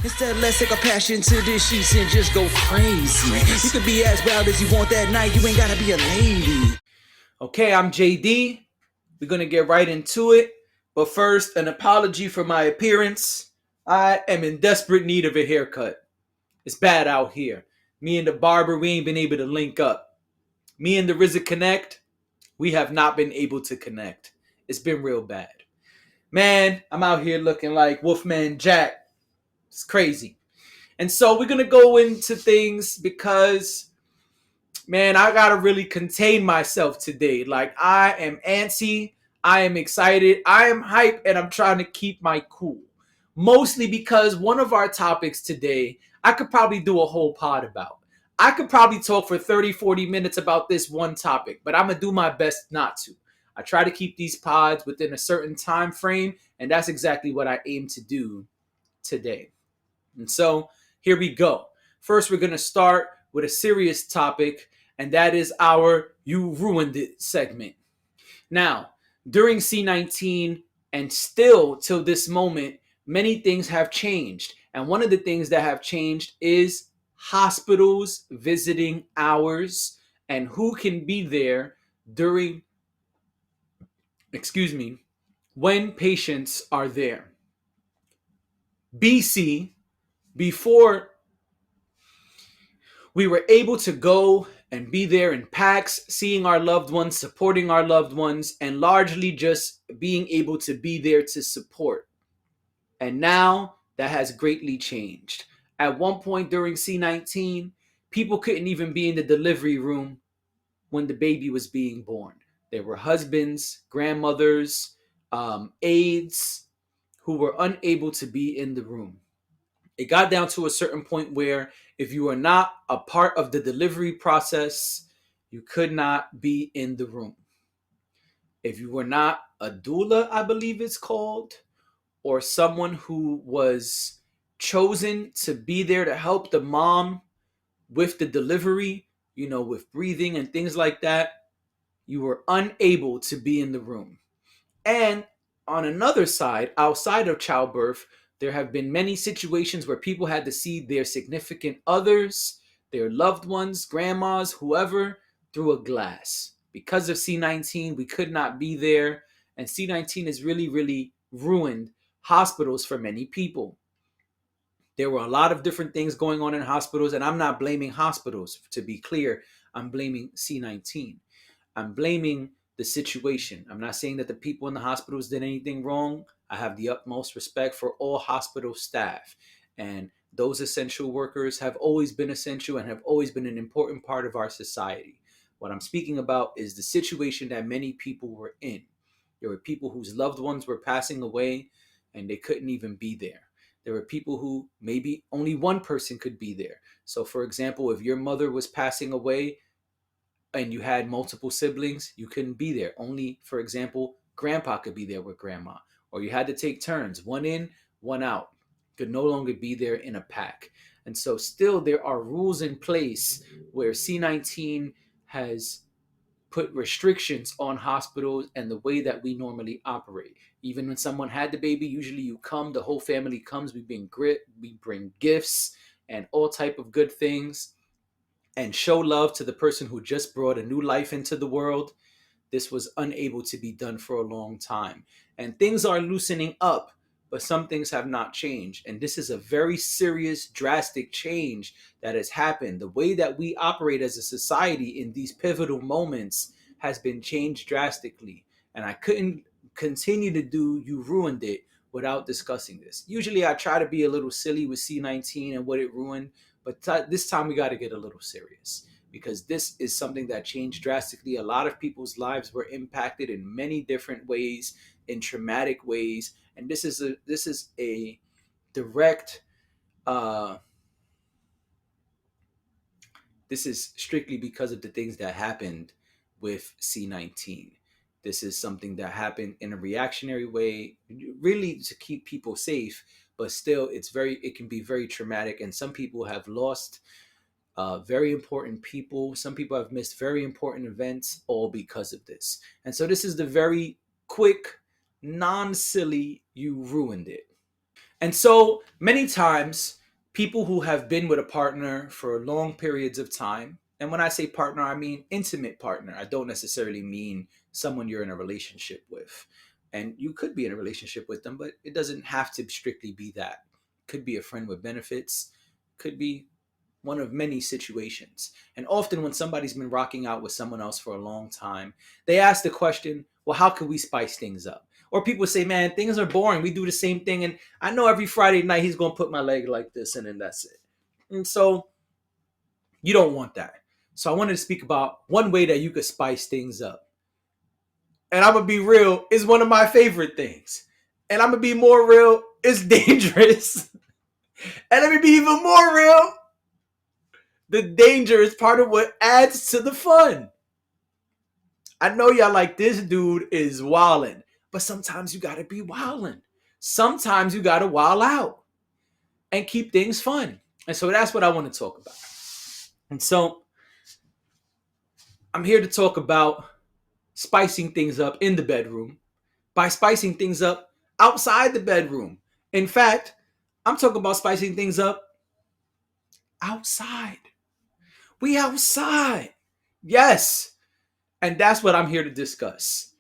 Instead, let's take a passion to the sheets and just go crazy. You can be as wild as you want that night. You ain't gotta be a lady. Okay, I'm JD. We're going to get right into it. But first, an apology for my appearance. I am in desperate need of a haircut. It's bad out here. Me and the barber, we ain't been able to link up. Me and the RZA Connect, we have not been able to connect. It's been real bad. Man, I'm out here looking like Wolfman Jack. It's crazy. And so we're going to go into things because, man, I got to really contain myself today. Like, I am antsy. I am excited. I am hyped, and I'm trying to keep my cool. Mostly because one of our topics today, I could probably do a whole pod about. I could probably talk for 30, 40 minutes about this one topic, but I'm going to do my best not to. I try to keep these pods within a certain time frame, and that's exactly what I aim to do today. And so here we go. First, we're going to start with a serious topic, and that is our You Ruined It segment. Now, during C19 and still till this moment, many things have changed. And one of the things that have changed is hospitals visiting hours and who can be there during, when patients are there. BC, before we were able to go and be there in packs, seeing our loved ones, supporting our loved ones, and largely just being able to be there to support. And now that has greatly changed. At one point during C19, people couldn't even be in the delivery room when the baby was being born. There were husbands, grandmothers, aides who were unable to be in the room. It got down to a certain point where if you were not a part of the delivery process, you could not be in the room. If you were not a doula, I believe it's called, or someone who was chosen to be there to help the mom with the delivery, with breathing and things like that, you were unable to be in the room. And on another side, outside of childbirth, there have been many situations where people had to see their significant others, their loved ones, grandmas, whoever, through a glass. Because of C19, we could not be there. And C19 has really, really ruined hospitals for many people. There were a lot of different things going on in hospitals, and I'm not blaming hospitals, to be clear. I'm blaming C19. I'm blaming the situation. I'm not saying that the people in the hospitals did anything wrong. I have the utmost respect for all hospital staff. And those essential workers have always been essential and have always been an important part of our society. What I'm speaking about is the situation that many people were in. There were people whose loved ones were passing away and they couldn't even be there. There were people who maybe only one person could be there. So, for example, if your mother was passing away, and you had multiple siblings, you couldn't be there. Only, for example, grandpa could be there with grandma. Or you had to take turns, one in, one out. Could no longer be there in a pack. And so still there are rules in place where C19 has put restrictions on hospitals and the way that we normally operate. Even when someone had the baby, usually you come, the whole family comes, we bring gifts and all type of good things and show love to the person who just brought a new life into the world. This was unable to be done for a long time. And things are loosening up, but some things have not changed. And this is a very serious, drastic change that has happened. The way that we operate as a society in these pivotal moments has been changed drastically. And I couldn't continue to do You Ruined It without discussing this. Usually I try to be a little silly with C19 and what it ruined, but this time we got to get a little serious because this is something that changed drastically. A lot of people's lives were impacted in many different ways, in traumatic ways, and this is a direct. This is strictly because of the things that happened with C19. This is something that happened in a reactionary way, really to keep people safe, but still, it can be very traumatic, and some people have lost very important people. Some people have missed very important events all because of this. And so this is the very quick, non-silly You Ruined It. And so many times, people who have been with a partner for long periods of time, and when I say partner, I mean intimate partner. I don't necessarily mean someone you're in a relationship with. And you could be in a relationship with them, but it doesn't have to strictly be that. Could be a friend with benefits, could be one of many situations. And often, when somebody's been rocking out with someone else for a long time, they ask the question, well, how can we spice things up? Or people say, man, things are boring. We do the same thing. And I know every Friday night he's going to put my leg like this, and then that's it. And so you don't want that. So I wanted to speak about one way that you could spice things up. And I'm going to be real, is one of my favorite things. And I'm going to be more real, it's dangerous. And let me be even more real, the danger is part of what adds to the fun. I know y'all like, this dude is wildin', but sometimes you gotta be wildin'. Sometimes you gotta wild out and keep things fun. And so that's what I want to talk about. And so I'm here to talk about spicing things up in the bedroom by spicing things up outside the bedroom. In fact, I'm talking about spicing things up outside. We outside. Yes. And that's what I'm here to discuss.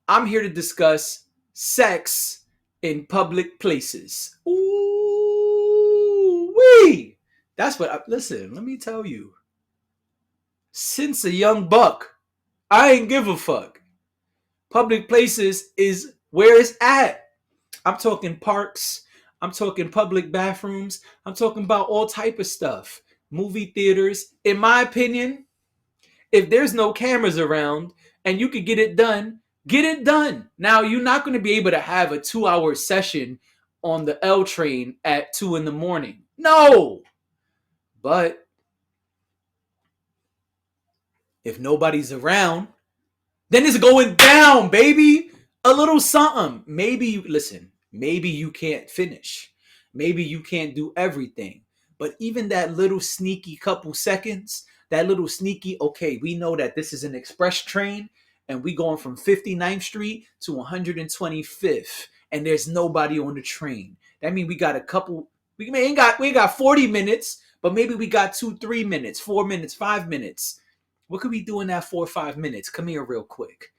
I'm here to discuss sex in public places. Ooh wee. That's what listen, let me tell you. Since a young buck, I ain't give a fuck. Public places is where it's at. I'm talking parks. I'm talking public bathrooms. I'm talking about all type of stuff. Movie theaters. In my opinion, if there's no cameras around and you could get it done, get it done. Now, you're not going to be able to have a 2-hour session on the L train at 2 in the morning. No. But if nobody's around, then it's going down, baby. A little something. Maybe, listen, maybe you can't finish. Maybe you can't do everything. But even that little sneaky couple seconds, that little sneaky, okay, we know that this is an express train and we going from 59th Street to 125th and there's nobody on the train. That means we got a couple, we ain't got 40 minutes, but maybe we got 2-3 minutes, 4 minutes, 5 minutes. What could we do in that 4 or 5 minutes? Come here real quick.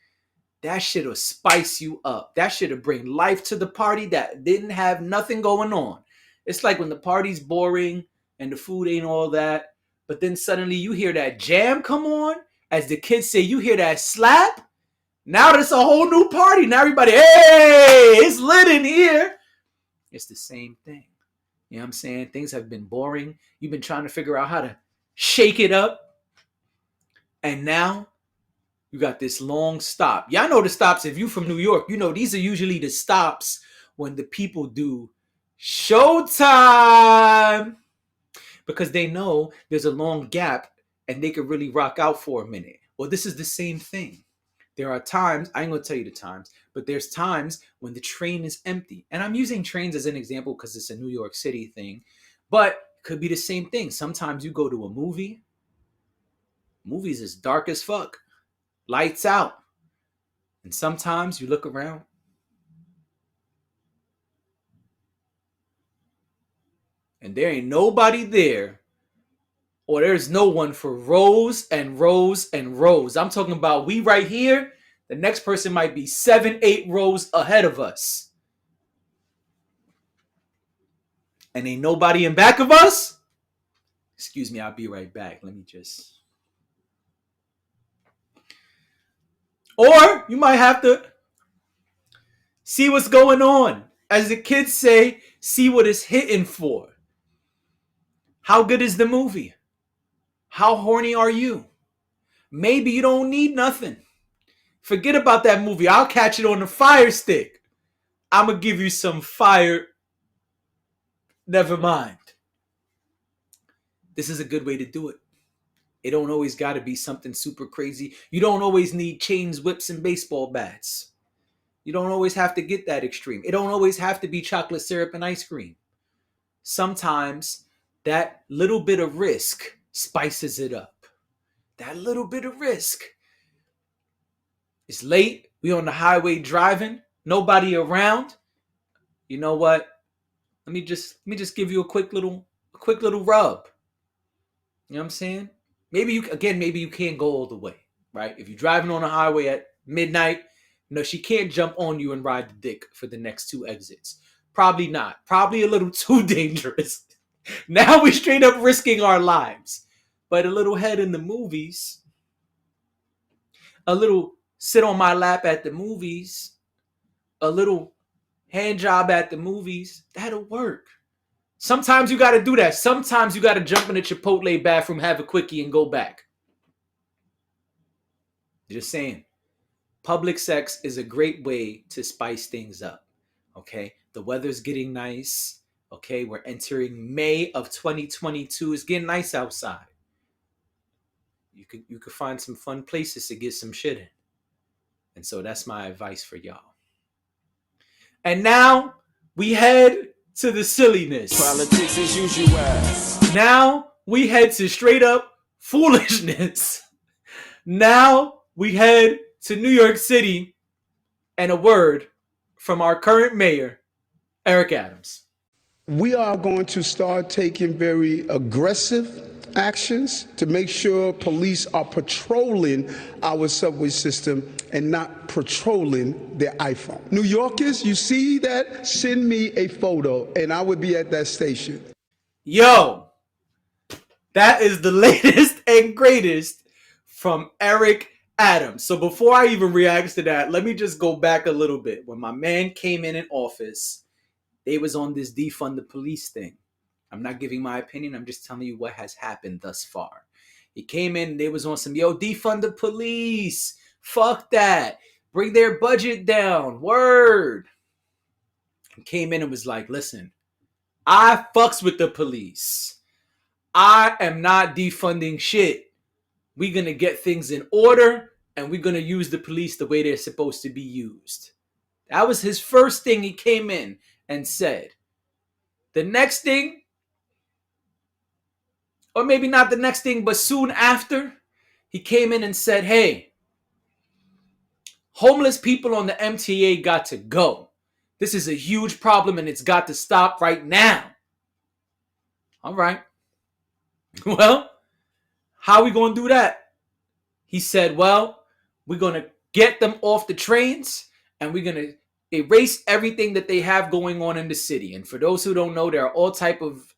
That shit'll spice you up. That shit'll bring life to the party that didn't have nothing going on. It's like when the party's boring and the food ain't all that, but then suddenly you hear that jam come on. As the kids say, you hear that slap. Now it's a whole new party. Now everybody, hey, it's lit in here. It's the same thing. You know what I'm saying? Things have been boring. You've been trying to figure out how to shake it up. And now you got this long stop. Y'all know the stops. If you from New York, you know these are usually the stops when the people do showtime. Because they know there's a long gap and they could really rock out for a minute. Well, this is the same thing. There are times, I ain't going to tell you the times, but there's times when the train is empty. And I'm using trains as an example because it's a New York City thing. But it could be the same thing. Sometimes you go to a movie. Movies is dark as fuck. Lights out. And sometimes you look around. And there ain't nobody there. Or there's no one for rows and rows and rows. I'm talking about we right here. The next person might be 7-8 rows ahead of us. And ain't nobody in back of us. Excuse me, I'll be right back. Let me just. Or you might have to see what's going on. As the kids say, see what it's hitting for. How good is the movie? How horny are you? Maybe you don't need nothing. Forget about that movie. I'll catch it on the fire stick. I'm going to give you some fire. Never mind. This is a good way to do it. It don't always got to be something super crazy. You don't always need chains, whips, and baseball bats. You don't always have to get that extreme. It don't always have to be chocolate syrup and ice cream. Sometimes that little bit of risk spices it up. That little bit of risk. It's late. We on the highway driving. Nobody around. You know what? let me just give you a quick little rub. You know what I'm saying? Maybe you can't go all the way, right? If you're driving on a highway at midnight, she can't jump on you and ride the dick for the next 2 exits. Probably not. Probably a little too dangerous. Now we straight up risking our lives. But a little head in the movies, a little sit on my lap at the movies, a little hand job at the movies, that'll work. Sometimes you got to do that. Sometimes you got to jump in the Chipotle bathroom, have a quickie, and go back. Just saying. Public sex is a great way to spice things up. Okay? The weather's getting nice. Okay? We're entering May of 2022. It's getting nice outside. You could find some fun places to get some shit in. And so that's my advice for y'all. And now we head to the silliness. Politics as usual. Now we head to straight up foolishness. Now we head to New York City and a word from our current mayor, Eric Adams. We are going to start taking very aggressive actions to make sure police are patrolling our subway system and not patrolling their iPhone. New Yorkers, you see that? Send me a photo and I would be at that station. Yo, that is the latest and greatest from Eric Adams. So before I even react to that, let me just go back a little bit. When my man came in office, they was on this defund the police thing. I'm not giving my opinion. I'm just telling you what has happened thus far. He came in, they was on some, defund the police. Fuck that. Bring their budget down. Word. He came in and was like, listen, I fucks with the police. I am not defunding shit. We're going to get things in order and we're going to use the police the way they're supposed to be used. That was his first thing he came in and said. The next thing, or maybe not the next thing, but soon after, he came in and said, hey, homeless people on the MTA got to go. This is a huge problem and it's got to stop right now. All right. Well, how are we going to do that? He said, well, we're going to get them off the trains and we're going to erase everything that they have going on in the city. And for those who don't know, there are all type of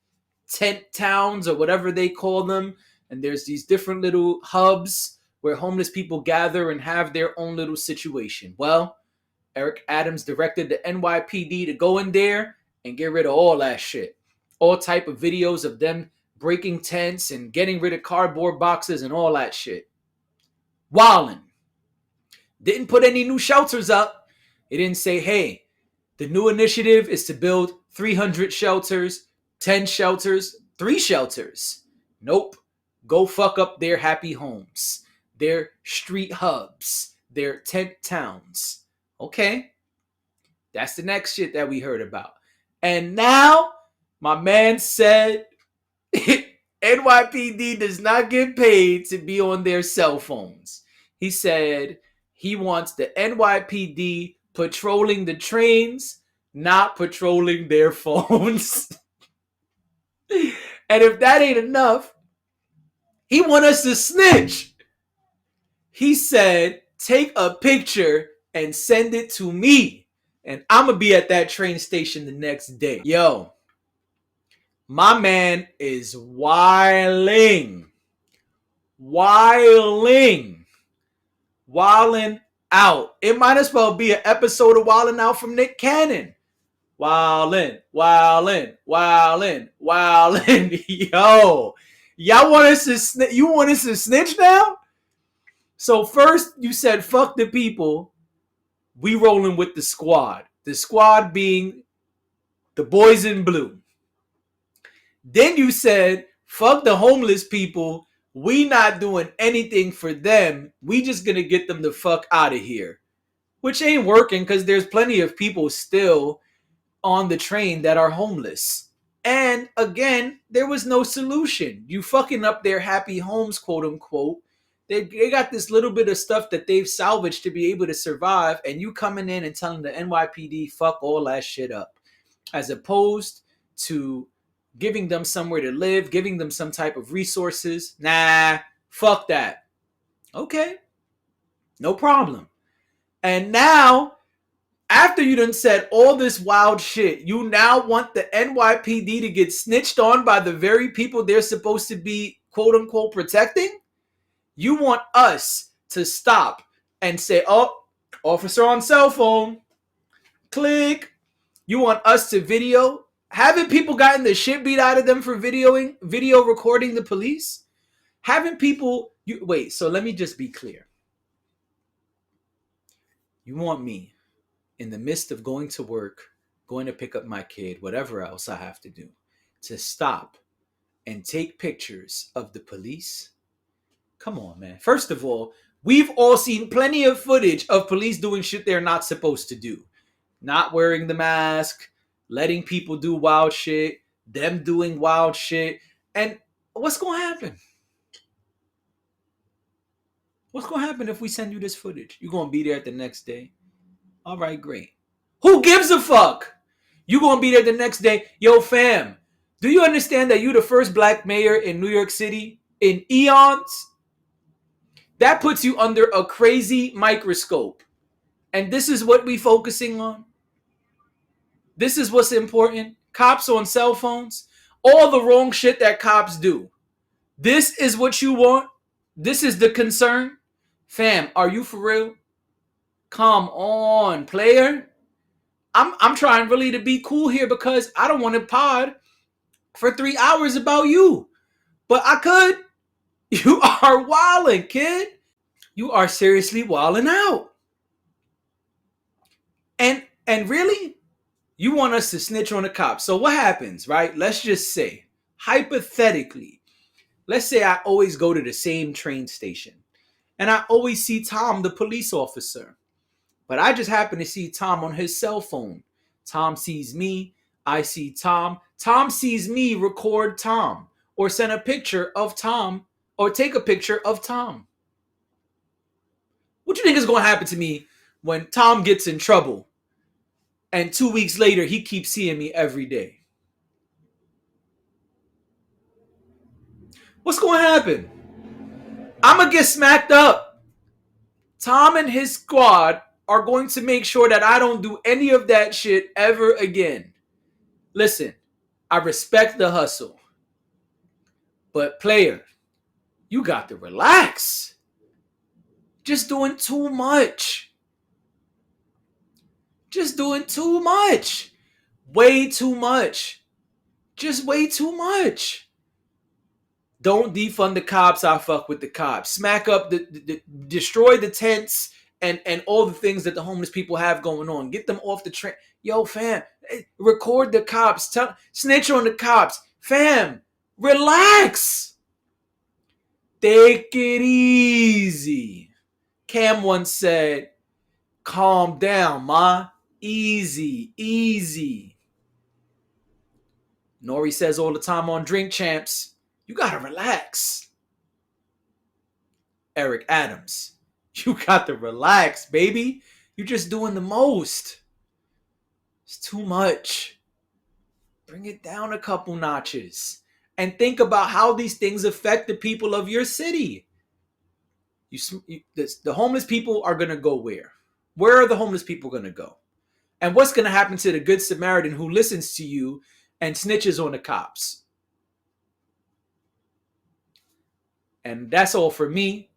tent towns or whatever they call them. And there's these different little hubs where homeless people gather and have their own little situation. Well, Eric Adams directed the NYPD to go in there and get rid of all that shit. All type of videos of them breaking tents and getting rid of cardboard boxes and all that shit. Wildin'. Didn't put any new shelters up. It didn't say, hey, the new initiative is to build 300 shelters, 10 shelters, 3 shelters. Nope. Go fuck up their happy homes, their street hubs, their tent towns. Okay. That's the next shit that we heard about. And now, my man said NYPD does not get paid to be on their cell phones. He said he wants the NYPD patrolling the trains, not patrolling their phones. And if that ain't enough, he want us to snitch. He said, take a picture and send it to me. And I'm going to be at that train station the next day. Yo, my man is wilding. Wilding out. It might as well be an episode of Wildin' Out from Nick Cannon. Wildin'. Yo, y'all want us to snitch? You want us to snitch now? So first you said fuck the people. We rolling with the squad. The squad being the boys in blue. Then you said fuck the homeless people. We not doing anything for them. We just gonna get them the fuck out of here. Which ain't working because there's plenty of people still on the train that are homeless. And again, there was no solution. You fucking up their happy homes, quote unquote. They got this little bit of stuff that they've salvaged to be able to survive. And you coming in and telling the NYPD, fuck all that shit up. As opposed to giving them somewhere to live, giving them some type of resources. Nah, fuck that. Okay, no problem. And now, after you done said all this wild shit, you now want the NYPD to get snitched on by the very people they're supposed to be, quote unquote, protecting? You want us to stop and say, oh, officer on cell phone, click. You want us to video? Haven't people gotten the shit beat out of them for video recording the police? Haven't people, wait, so let me just be clear. You want me, in the midst of going to work, going to pick up my kid, whatever else I have to do, to stop and take pictures of the police? Come on, man. First of all, we've all seen plenty of footage of police doing shit they're not supposed to do. Not wearing the mask, letting people do wild shit, them doing wild shit. And what's going to happen? What's going to happen if we send you this footage? You're going to be there the next day. All right, great. Who gives a fuck? You going to be there the next day. Yo, fam, do you understand that you the first black mayor in New York City in eons? That puts you under a crazy microscope. And this is what we focusing on. This is what's important. Cops on cell phones. All the wrong shit that cops do. This is what you want? This is the concern? Fam, are you for real? Come on, player. I'm trying really to be cool here because I don't want to pod for 3 hours about you. But I could. You are wilding, kid. You are seriously wilding out. And really, you want us to snitch on the cops. So what happens, right? Let's just say, hypothetically, let's say I always go to the same train station. And I always see Tom, the police officer. But I just happen to see Tom on his cell phone. Tom sees me. I see Tom. Tom sees me record Tom. Or send a picture of Tom. Or take a picture of Tom. What do you think is going to happen to me when Tom gets in trouble? And 2 weeks later, he keeps seeing me every day? What's going to happen? I'm going to get smacked up. Tom and his squad are going to make sure that I don't do any of that shit ever again. Listen, I respect the hustle. But player, you got to relax. Just doing too much. Just doing too much. Way too much. Just way too much. Don't defund the cops. I fuck with the cops. Smack up destroy the tents and all the things that the homeless people have going on. Get them off the train. Yo, fam, record the cops. Snitch on the cops. Fam, relax. Take it easy. Cam once said, calm down, ma. Easy, easy. Nori says all the time on Drink Champs, you gotta relax. Eric Adams, you got to relax, baby. You're just doing the most. It's too much. Bring it down a couple notches. And think about how these things affect the people of your city. The homeless people are going to go where? Where are the homeless people going to go? And what's going to happen to the Good Samaritan who listens to you and snitches on the cops? And that's all for me.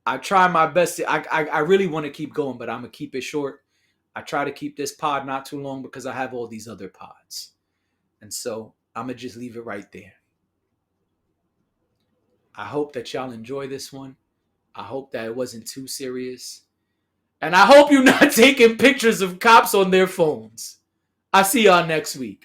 I try my best. I really want to keep going, but I'm going to keep it short. I try to keep this pod not too long because I have all these other pods. And so I'm going to just leave it right there. I hope that y'all enjoy this one. I hope that it wasn't too serious. And I hope you're not taking pictures of cops on their phones. I'll see y'all next week.